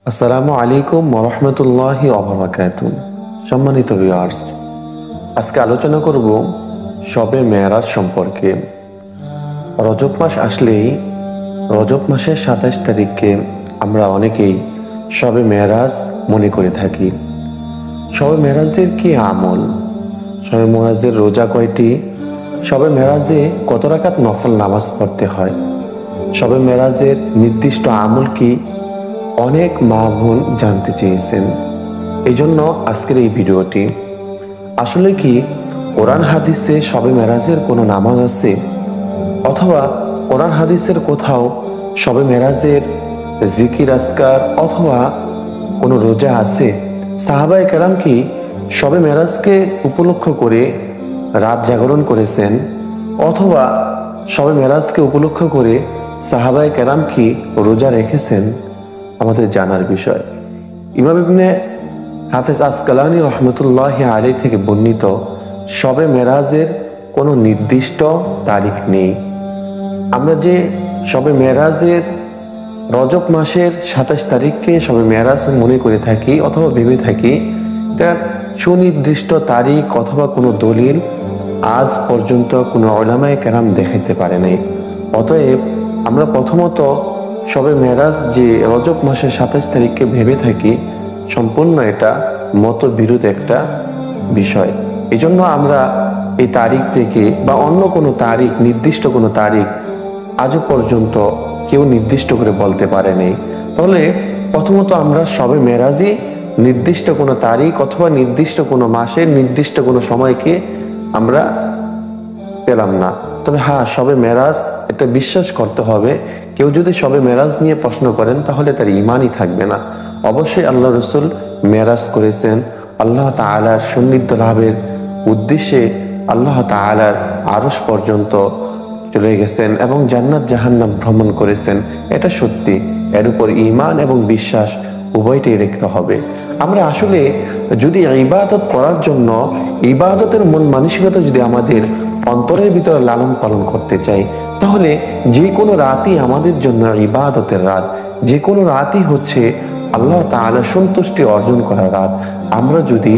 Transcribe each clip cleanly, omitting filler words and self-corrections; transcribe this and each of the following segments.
আসসালামু আলাইকুম ওয়া রাহমাতুল্লাহি ওয়া বারাকাতুহু। সম্মানিত ভিউয়ার্স, আজকে আলোচনা করব শবে মেরাজ সম্পর্কে। রজব মাস আসলেই রজব মাসের ২৭ তারিখকে আমরা অনেকেই শবে মেরাজ মনে করে থাকি। শবে মেরাজের কি আমল? শবে মেরাজের রোজা কয়টি? শবে মেরাজে কত রাকাত নফল নামাজ পড়তে হয়? শবে মেরাজের নির্দিষ্ট আমল কি? অনেক মা বোন জানতে চেয়েছেন, এই জন্য আজকের এই ভিডিওটি। আসলে কি কোরআন হাদিসে শবে মেরাজের কোনো নামাজ আছে, অথবা কোরআন হাদিসের কোথাও শবে মেরাজের জিকির আজকার অথবা কোনো রোজা আছে? সাহাবায়ে কেরাম কি শবে মেরাজকে উপলক্ষ করে রাত জাগরণ করেছেন, অথবা শবে মেরাজকে উপলক্ষ করে সাহাবায়ে কেরাম কি রোজা রেখেছেন? আমাদের জানার বিষয়। ইমাম ইবনে হাফেজ আসকালানি রহমতুল্লাহি আলাইহি থেকে বর্ণিত, শবে মেরাজের কোনো নির্দিষ্ট তারিখ নেই। আমরা যে শবে মেরাজের রজব মাসের ২৭ তারিখকে শবে মেরাজ মনে করে থাকি অথবা ভেবে থাকি, এটার সুনির্দিষ্ট তারিখ অথবা কোনো দলিল আজ পর্যন্ত কোনো উলামায়ে কেরাম দেখাইতে পারে নাই। অতএব আমরা প্রথমত শবে মেরাজ যে রজব মাসের ২৭ তারিখকে ভেবে থাকি, সম্পূর্ণ এটা মতবিরোধ একটা বিষয়। এই জন্য আমরা এই তারিখ থেকে বা অন্য কোনো তারিখ, নির্দিষ্ট কোনো তারিখ আজও পর্যন্ত কেউ নির্দিষ্ট করে বলতে পারেনি। তাহলে প্রথমত আমরা শবে মেরাজই নির্দিষ্ট কোনো তারিখ অথবা নির্দিষ্ট কোনো মাসের নির্দিষ্ট কোনো সময়কে আমরা পেলাম না। তবে হ্যাঁ, শবে মেরাজ এটা বিশ্বাস করতে হবে। কেউ যদি শবে মেরাজ নিয়ে প্রশ্ন করেন তাহলে তার ঈমানই থাকবে না। অবশ্যই আল্লাহ রসুল মেরাজ করেছেন, আল্লাহ তাআলার সান্নিধ্য লাভের উদ্দেশ্যে আল্লাহ তাআলার আরশ পর্যন্ত চলে গেছেন এবং জান্নাত জাহান্নাম ভ্রমণ করেছেন। এটা সত্যি, এর উপর ঈমান এবং বিশ্বাস উভয়টাই রাখতে হবে। আমরা আসলে যদি ইবাদত করার জন্য ইবাদতের মন মানসিকতা যদি আমাদের অন্তরের ভিতরে লালন পালন করতে চাই, তাহলে যে কোনো রাতই আমাদের জন্য ইবাদতের রাত। যে কোনো রাতই হচ্ছে আল্লাহ তাআলার সন্তুষ্টি অর্জন করার রাত। আমরা যদি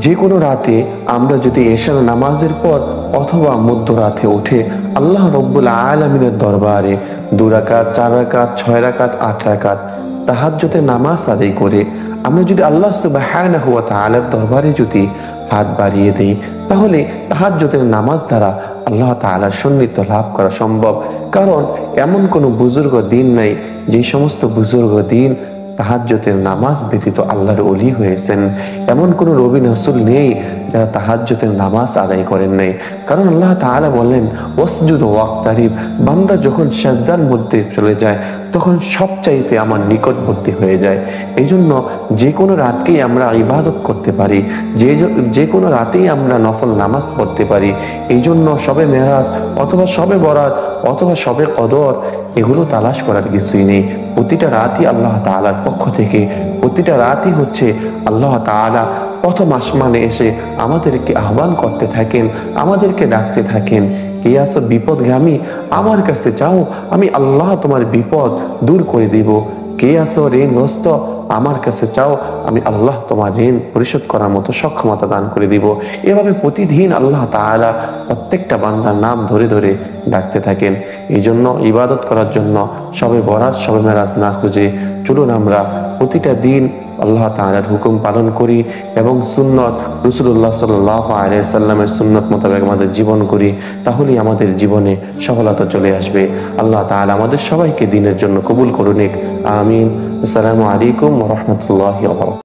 যে কোনো রাতে আমরা যদি এশার নামাজের পর অথবা মধ্যরাতে উঠে আল্লাহ রব্বুল আলামিনের দরবারে ২ রাকাত, ৪ রাকাত, ৬ রাকাত, ৮ রাকাত তাহাজ্জুদের নামাজ আদায় করে আমরা যদি আল্লাহ সুবহানাহু ওয়া তাআলার দরবারে যদি হাত বাড়িয়ে দেই, তাহলে তাহাজ্জুদের নামাজ দ্বারা আল্লাহ তাআলার সান্নিধ্য লাভ করা সম্ভব। কারণ এমন কোনো বুজুর্গ দিন নাই যে সমস্ত বুজুর্গ দিন তাহাজ্জুদের নামাজ ব্যতীত আল্লাহর ওলি হয়েছেন। এমন কোনো নবী রাসূল নেই যারা তাহাজ্জুদের নামাজ আদায় করেন নাই। কারণ আল্লাহ তাআলা বলেন, ওয়াসজুদ ওয়াক্তারিব, বান্দা যখন সাজদার মধ্যে চলে যায় তখন সবচাইতে আমার নিকটবর্তী হয়ে যায়। এই জন্য যে কোনো রাতকেই আমরা ইবাদত করতে পারি, যে কোনো রাতেই আমরা নফল নামাজ পড়তে পারি। এই জন্য শবে মেরাজ অথবা শবে বরাত অথবা শবে কদর এগুলো তালাশ করার কিছুই নেই। প্রতিটা রাতই আল্লাহ তাআলার পক্ষ থেকে, প্রতিটা রাতই হচ্ছে আল্লাহ তাআলা প্রথম আসমানে এসে আমাদেরকে আহ্বান করতে থাকেন, আমাদেরকে ডাকতে থাকেন, কে আছো বিপদগামী, আমার কাছে যাও, আমি আল্লাহ তোমার বিপদ দূর করে দিব। কে আছো ঋণগ্রস্ত, আমার কাছে চাও, আমি আল্লাহ তোমার ঋণ পরিশোধ করার মতো সক্ষমতা দান করে দিব। এভাবে প্রতিদিন আল্লাহ তাআলা প্রত্যেকটা বান্দার নাম ধরে ধরে ডাকতে থাকেন। এই জন্য ইবাদত করার জন্য শবে বরাত, শবে মেরাজ না খুঁজে চলুন আমরা প্রতিটা দিন আল্লাহ তাআলার হুকুম পালন করি এবং সুন্নত রাসূলুল্লাহ সাল্লাল্লাহু আলাইহি সাল্লামের সুন্নত মোতাবেক আমাদের জীবন করি। তাহলেই আমাদের জীবনে সফলতা চলে আসবে। আল্লাহ তাআলা আমাদের সবাইকে দ্বীনের জন্য কবুল করুন। আমিন। আসসালামু আলাইকুম ওয়া রাহমাতুল্লাহি ওয়া বারাকাতুহু।